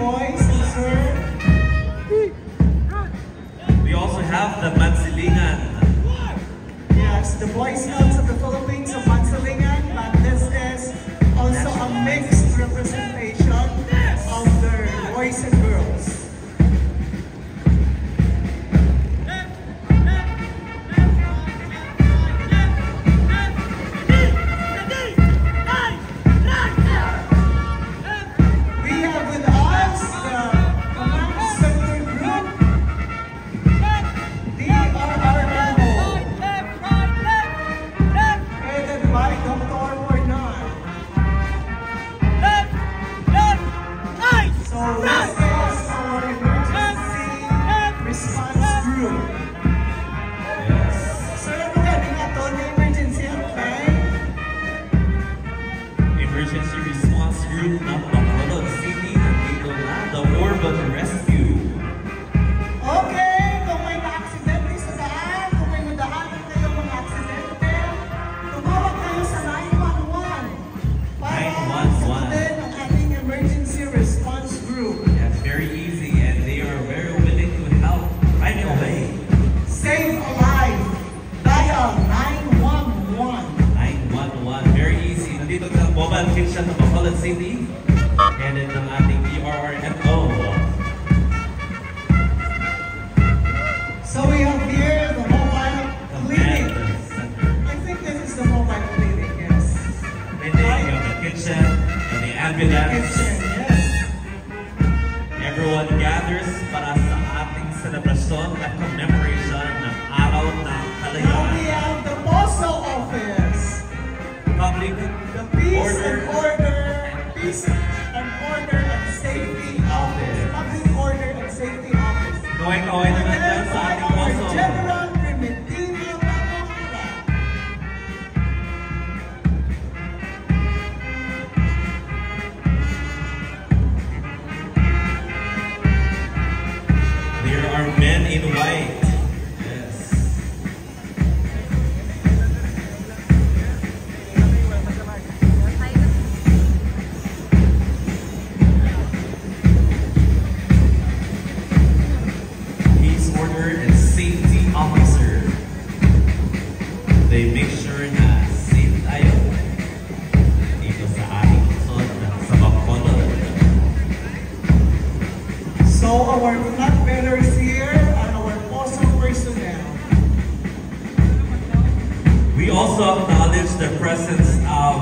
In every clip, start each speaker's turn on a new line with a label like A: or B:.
A: boys and sir.
B: We also have the Mansilingan.
A: Yes, the Boy Scouts of the Philippines of Mansilingan, but this is also a mixed representation of their boys and girls.
B: Emergency response group ng Bacolod City nandito na, the Urban Rescue.
A: Okay, kung may na-aksidente sa daan, kung may nadaanan kayo mga aksidente, tumawag kayo sa 911 para sagutin ang ating emergency response group.
B: That's very easy and they are very willing to help right away.
A: Save a life. Dial 911.
B: 911, very easy. Nandito sa mobile kitchen ng Bacolod City. Headed ng ating PRRMO.
A: So we have here the mobile clinic. I think this is the mobile clinic, yes.
B: Then you have the kitchen and the ambulance.
A: Kitchen, yes.
B: Everyone gathers para sa ating celebration at commemoration ng Araw ng
A: Now
B: Kalayaan.
A: we have the postal office.
B: Public
A: The Peace and Order and Safety Office. Public Order and Safety Office.
B: Kaway-kaway naman dyan sa ating
A: Our
B: poso.
A: General Primitivio Pamuhala.
B: There are men in white. Yes. Peace, order, and safety officer. They make sure na safe tayo dito sa ating lungsod sa Bacolod.
A: So our flag bearers here and our postal personnel.
B: We also acknowledge the presence of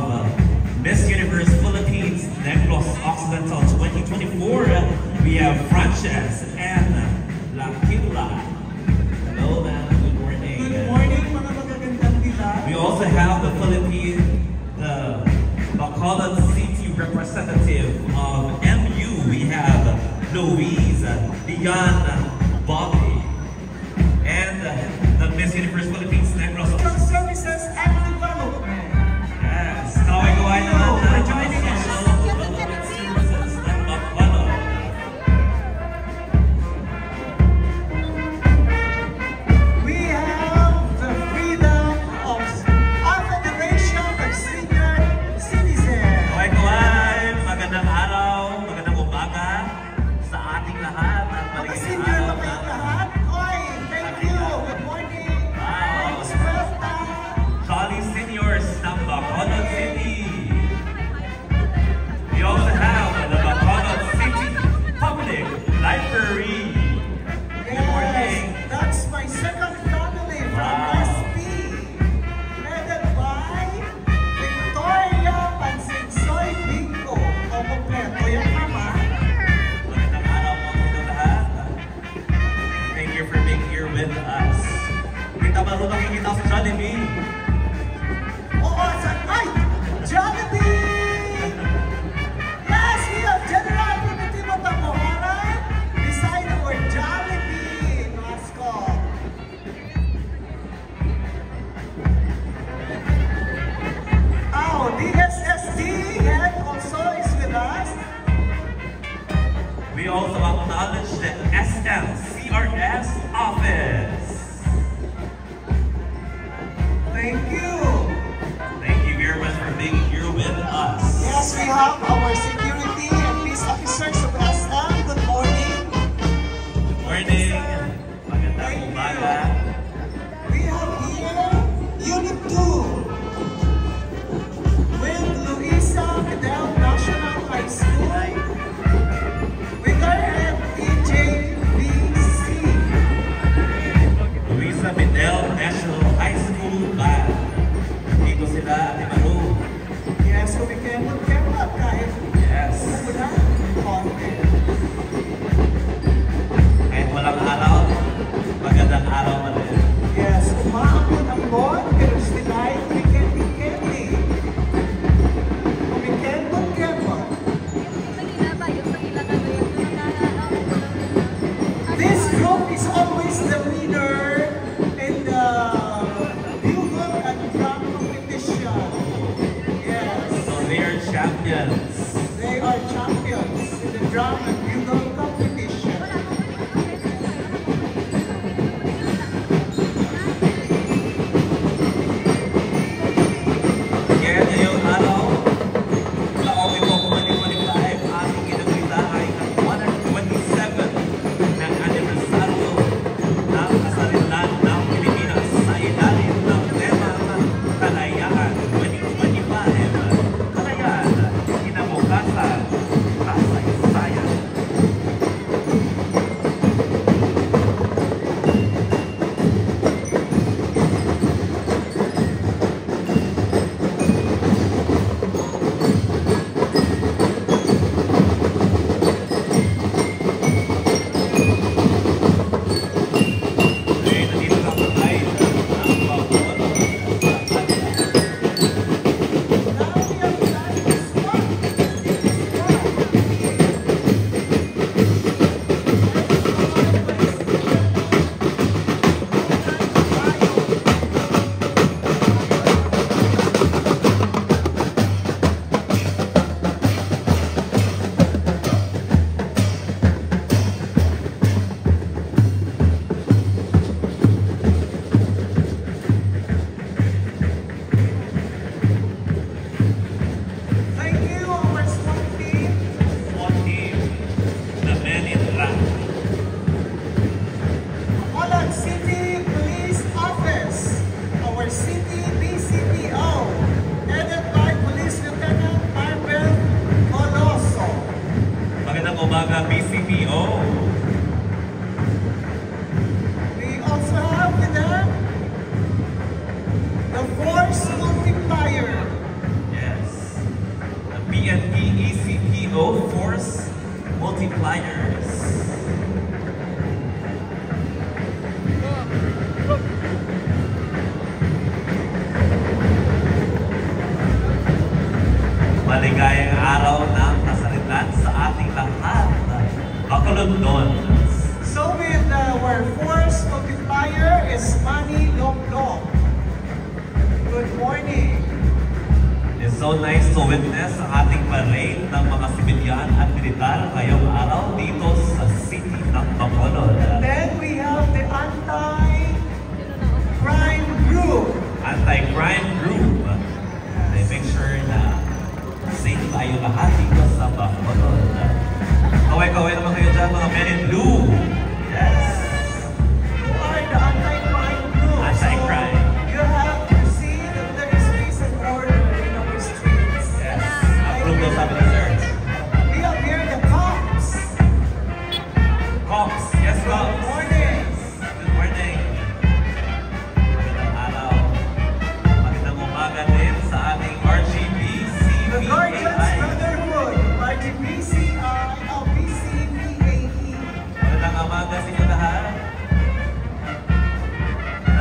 B: Miss Universe Philippines Negros Occidental 2024. We have Frances and Lakitla. Hello, ma'am. Good morning.
A: Good morning, mga magagandang dilag.
B: We also have the Bacolod City representative of MU. We have Louise, Dion, Bobby, and the Miss Universe Philippines Negros.
A: Social Services and Development.
B: Yes, kaway-kaway naman
A: for
B: na
A: joining us.
B: Social Development Services ng Bacolod.
A: We have the freedom of our Federation of Senior Citizens.
B: Kaway-kaway, magandang araw, magandang umaga sa ating lahat at
A: Mga
B: maligayang
A: senior
B: araw
A: ba kayong
B: na
A: lahat? Oy, thank you. Good morning. Thanks, Welta.
B: Jolly Seniors ng Bacolod City. We also have the Bacolod City Public Library. Good morning.
A: Yes, that's my second family from
B: Wow.
A: SP. Headed by Victoria Pansinsoy Bingo. O kompleto yung mama.
B: Magandang araw po sa inyong lahat. Thank you for being here with us. Kita ba ito nakikita sa Jollibee?
A: Oo, ay! Jollibee! Yes, we have General Primitivo Pamuhala beside our Jollibee mascot. Our DSSD head also is with us.
B: We also acknowledge the SMCRS office.
A: Thank you.
B: Thank you very much for being here with us.
A: Yes, we have our security and peace officers of SM. Bugle competition.
B: Kaya ngayong araw, sa Omnico 2025, ating ginagwita ay ang 127 na anibersaryo ng kasarinlan ng Pilipinas sa ilalim ng tema Kalayaan 2025. Kalayaan, kinabukasan, kasaysayan. Ay, nandito na po tayo ang pagbubuno sa kanila.
A: Now we have done this one. Thank you, our SWAT team.
B: SWAT team, the men in black.
A: Bacolod City Police Office, our city BCPO, headed by Police Lieutenant Marvel Coloso.
B: Magandang umaga, BCPO.
A: We also have with them the Force Multiplier.
B: Yes. The PNP ECPO Force Multipliers. Maligayang araw ng kasarinlan sa ating lahat. Bacolod Dons.
A: So with our Force Multiplier is Manny Lomlom. Good morning.
B: It's so nice to witness ang ating parade ng mga sibilyan at militar ngayong araw dito sa city ng Bacolod.
A: Then we have the Anti-Crime Group.
B: Anti-crime group. They make sure na safe tayo lahat dito sa Bacolod. Kaway-kaway naman kayo dyan, mga men in blue. Yes.
A: You are the Anti-Crime Group.
B: Anti-crime.
A: So you have to see that there is peace and order in our streets.
B: Yes. Approve those sabi ni sir.
A: We have here the cops.
B: Cops. Yes,
A: Good
B: cops.
A: morning.
B: Good morning. Magandang araw. Magandang umaga din sa ating
A: The Guardians
B: RGBCPAI.
A: Brotherhood, RGBCI, BCPAE.
B: Magandang umaga sa inyo lahat.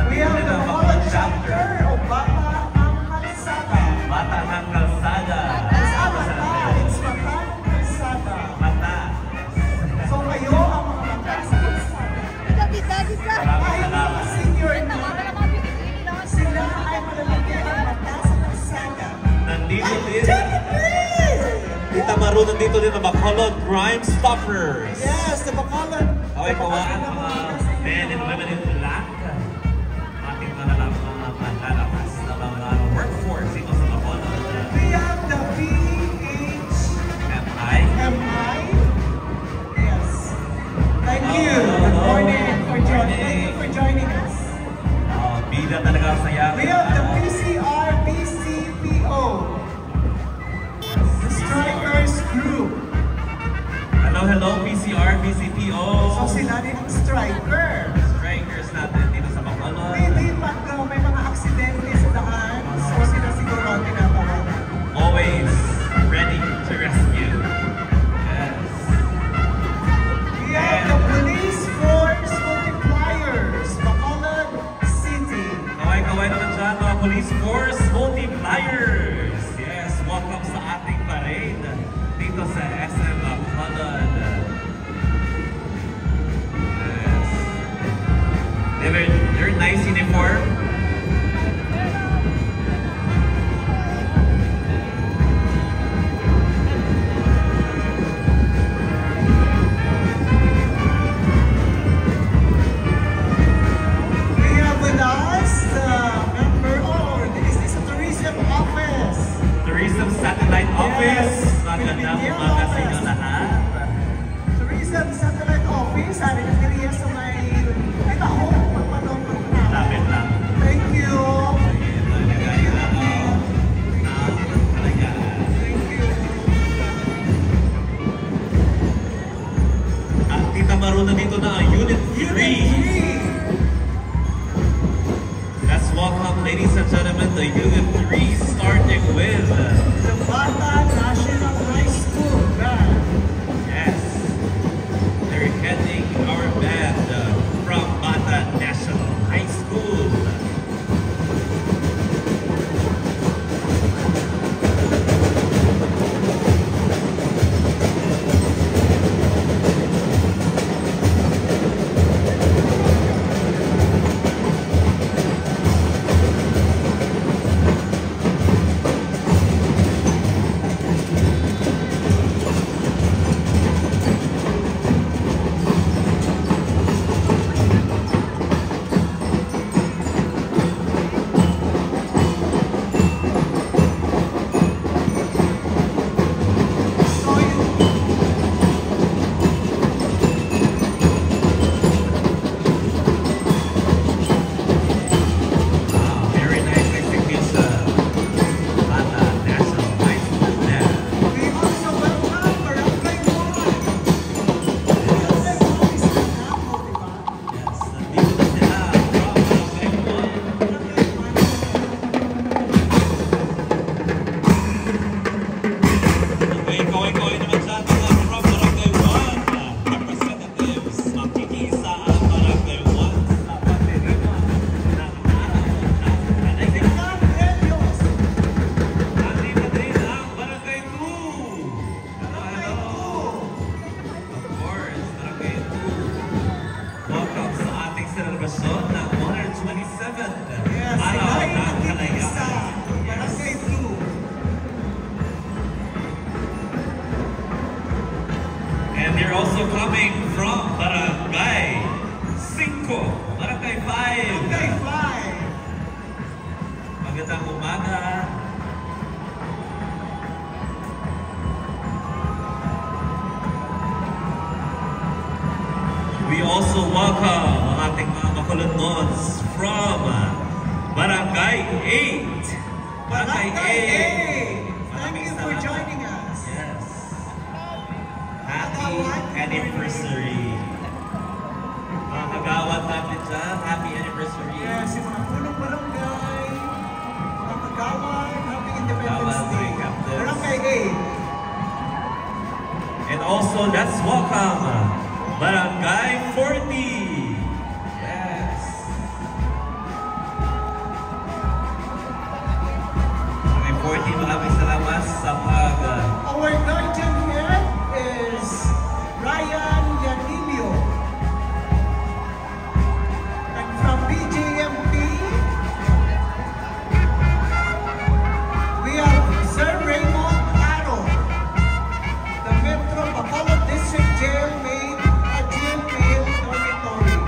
A: We have
B: Nandito
A: the
B: na ang
A: Bacolod
B: Bacolod
A: chapter of Bata ng Kalsada.
B: Bata ng Kalsada.
A: It's Mata, it's Mata ng Kalsada.
B: Mata.
A: So kayo ang mga mata sa kalsada. Kahit mga senior na, sila ay malalaki ang mata sa kalsada.
B: Nandito din.
A: Please!
B: Tita Maru, nandito din ang Bacolod Crime Stoppers.
A: Yes, the Bacolod.
B: Kaway pawaan mga men and women in black. Ating mga lalakas na mga workforce dito sa Bacolod.
A: We have the PHMI.
B: MI.
A: Yes. Thank you. Good morning for joining. Thank you for joining us.
B: Bida talaga ang saya.
A: We have the PCR BCPO. The Strikers Group.
B: Hello, PCR, BCPO.
A: So sila din ang striker.
B: Strikers natin dito sa Bacolod.
A: Maybe pag may mga aksidente sa daan, so sila siguro ang tinatawagan.
B: Always ready to rescue. Yes.
A: We have the Police Force Multipliers, Bacolod City.
B: Kaway-kaway naman dyan, mga Police Force Multipliers. Yes, welcome sa ating parade dito sa SM Bacolod. Yes. They're nice uniform.
A: Tourism Satellite Office. Hari na diriya sa may Itaho. Pagpanood po na.
B: Lapit lang.
A: Thank you. Thank you.
B: At Tita Maru na dito na ang Unit 3. Let's welcome, ladies and gentlemen, the Unit 3, starting with
A: The Bata National High School Band.
B: yes, they're heading our band from Bata National High School. Wow, very nice execution. Bata National High School Band.
A: We also welcome Barangay Juan. Barangay Juan is the napo, di ba?
B: Yes, nandito na sila from Barangay Juan.
A: Barangay Juan.
B: Okay, going naman dyan mga from Barangay 1. Representatives, makikisa ang Barangay 1 sa baterina ng araw ng Panayzik.
A: Juan Helios.
B: Nandito din ang Barangay 2. Hello. Of course, Barangay 2. Welcome sa ating selebrasyon ng 127th
A: Yes,
B: Araw
A: Sila'y
B: ng
A: nakikisa.
B: Kalayaan.
A: Barangay Blue.
B: And they're also coming from Barangay 5, Barangay 5.
A: Barangay 5.
B: Magandang umaga. We also welcome ang ating mga makulunod from Barangay 8.
A: Barangay 8. Thank
B: Maraming
A: you for
B: salamat.
A: joining us.
B: Yes. Happy anniversary. Mga kagawad natin dyan, happy anniversary.
A: Yes, yung mga punong barangay, mga kagawad, Happy Independence
B: Kagawad,
A: Day.
B: mga captains.
A: Barangay 8.
B: And also, let's welcome Barangay 40. Yes. Barangay 40, maraming salamat sa pag...
A: Our guardian here is Ryan Yanilio. And from BJMP, we have Sir Raymond Aro. The Metro Bacolod District Jail made a jail dormitory.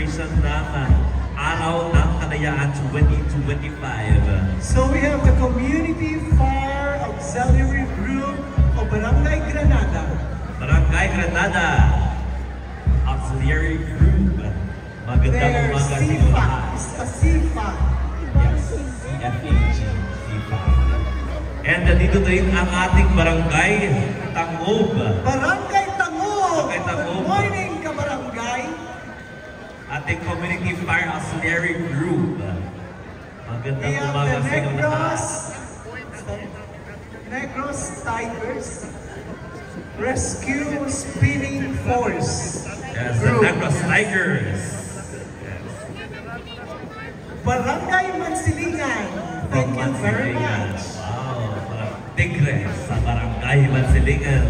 B: celebration ng Araw ng Kalayaan 2025.
A: So we have the Community Fire Auxiliary Group of Barangay Granada.
B: Barangay Granada Auxiliary Group. Magandang
A: Their
B: umaga sa inyo
A: CFA,
B: lahat.
A: CFA.
B: Yes, CFAG, CFA. And nandito din ang ating Barangay Tangob.
A: Barangay Tangob.
B: Barangay Tangob.
A: Good morning, kabarangay.
B: Ating Community Fire Auxiliary Group. Magandang
A: We have
B: umaga
A: the
B: sa inyo lahat.
A: Negros Tigers Rescue Spinning Force.
B: Yes, the
A: Group.
B: Negros Tigers.
A: Barangay Mansilingan. Thank you very much.
B: Wow, mga Tigres sa Barangay Mansilingan.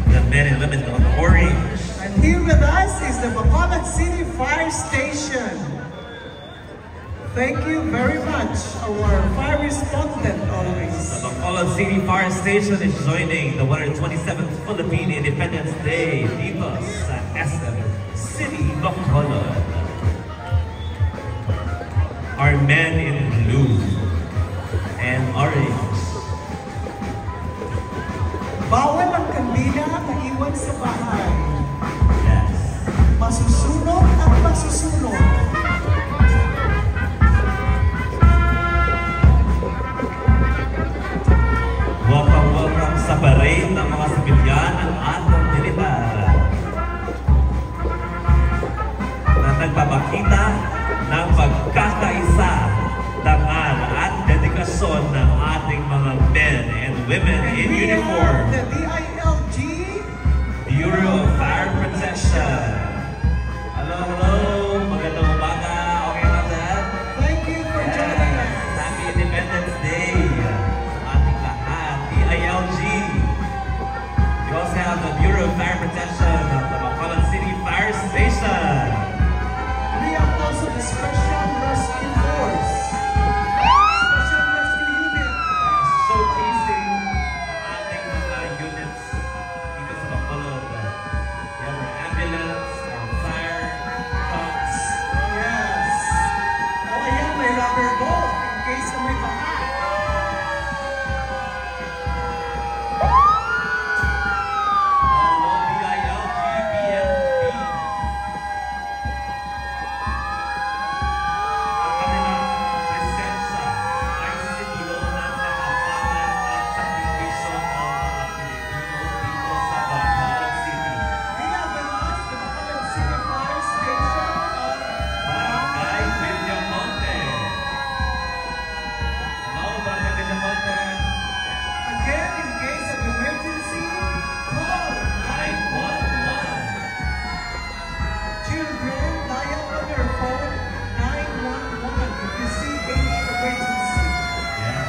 B: The men and women of orange.
A: And here with us is the Bacolod City Fire Station. Thank you very much, our fire respondent always.
B: The Bacolod City Fire Station is joining the 127th Philippine Independence Day dito sa SM City, Bacolod. Our men in blue and orange.
A: Bawal ang kandila na iwan sa bahay.
B: Yes.
A: Masusunog at masusunog.
B: Welcome, welcome sa parade ng mga sibilyan at atong militar na nagpapakita ng pagkakaisa, dangal at dedikasyon ng ating mga men and women in
A: We
B: uniform.
A: have the DILG.
B: Bureau of Fire Protection. Hello, hello. Magandang umaga. Okay na dad?
A: Thank you for joining us.
B: Happy Independence Day sa ating lahat. DILG. We also have the Bureau of Fire Protection of the Bacolod City Fire Station.
A: We have also the Special Rescue Force. Special Rescue Unit.
B: Showcasing ating mga units dito sa Bacolod. We have our ambulance, our fire trucks.
A: Yes. Oh, ayan, may rubber ball in case na may baha.
B: Hello, DILG, BFP. Ang kanilang presensya ay simbolo ng katapangan at sakripisyo ng mga Pilipino dito sa Bacolod City.
A: We have with us the Bacolod City Fire Station of
B: Barangay Villamonte. Hello, Barangay Villamonte.
A: Again, in case of emergency, call
B: 911.
A: children, dial on your phone 911 if you see any emergency.
B: Yeah.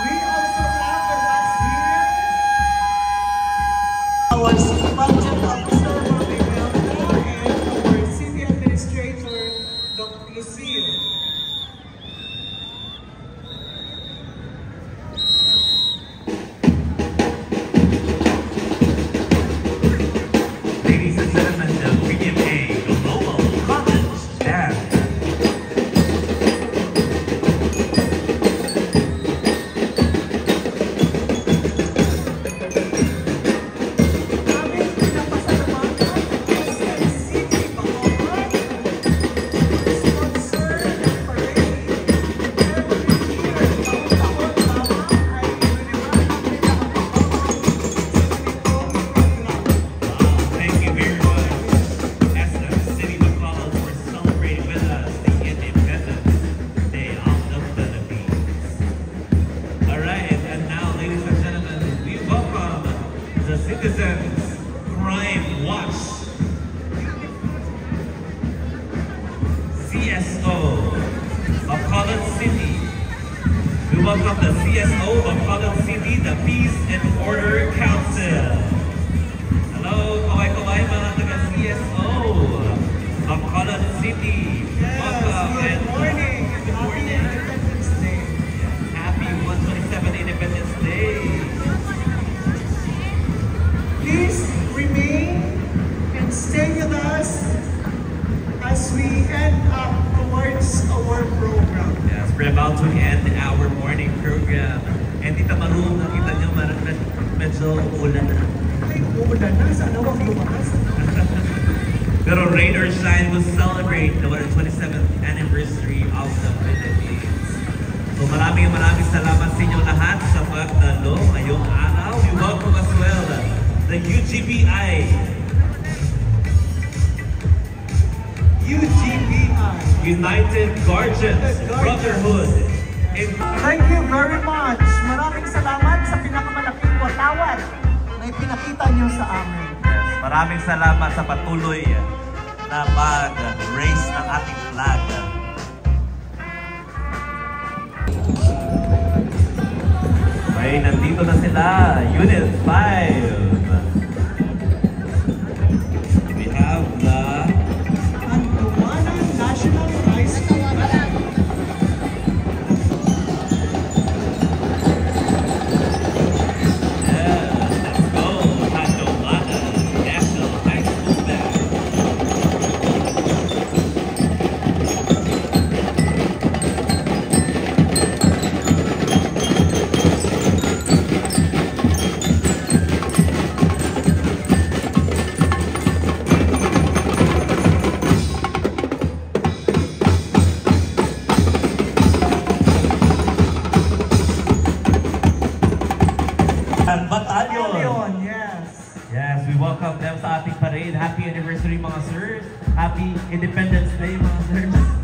A: We also have with us here our city budget officer, Mami Melda, and our city administrator, Dr. Lucille.
B: Ladies and gentlemen, the PMA Global College Band.
A: Aming pinapasalamatan ang SM City Bacolod, sponsor ng parade. Every year, taon-taon lamang ay inuniwala nila ang Bacolod sa ganitong program.
B: Thank you very much, SM City Bacolod, for celebrating with us the Independence Day of the Philippines. All right, and now, ladies and gentlemen, we welcome the Citizens Crime Watch, CSO, Bacolod City. We welcome the CSO, Bacolod City, the Peace and Order Council. Hello, kaway-kaway mga taga-CSO, Bacolod City. Welcome
A: Yes,
B: and
A: good morning.
B: Good
A: Happy
B: morning.
A: Independence Day.
B: Happy 127 Independence about to end our morning program. And Tita Maru, nakita niyo, medyo ulan na.
A: Ay, uulan na. Sana wag lumakas.
B: Pero rain or shine, will celebrate the 127th anniversary of the Philippines. So maraming salamat sa inyo lahat sa pagdalo ngayong araw. We welcome as well the UGBI. United Guardians Brotherhood.
A: Thank you very much. Maraming salamat sa pinakamalaking watawad na ipinakita niyo sa amin.
B: Maraming salamat sa patuloy na pag-raise ng ating flag. Okay, nandito na sila, Unit 5. We have the
A: Antuanan National High School.
B: let's go, Antuanan National High School Band.
A: Battalion, yes.
B: Yes, we welcome them sa ating parade. Happy anniversary mga sirs. Happy Independence Day mga sirs.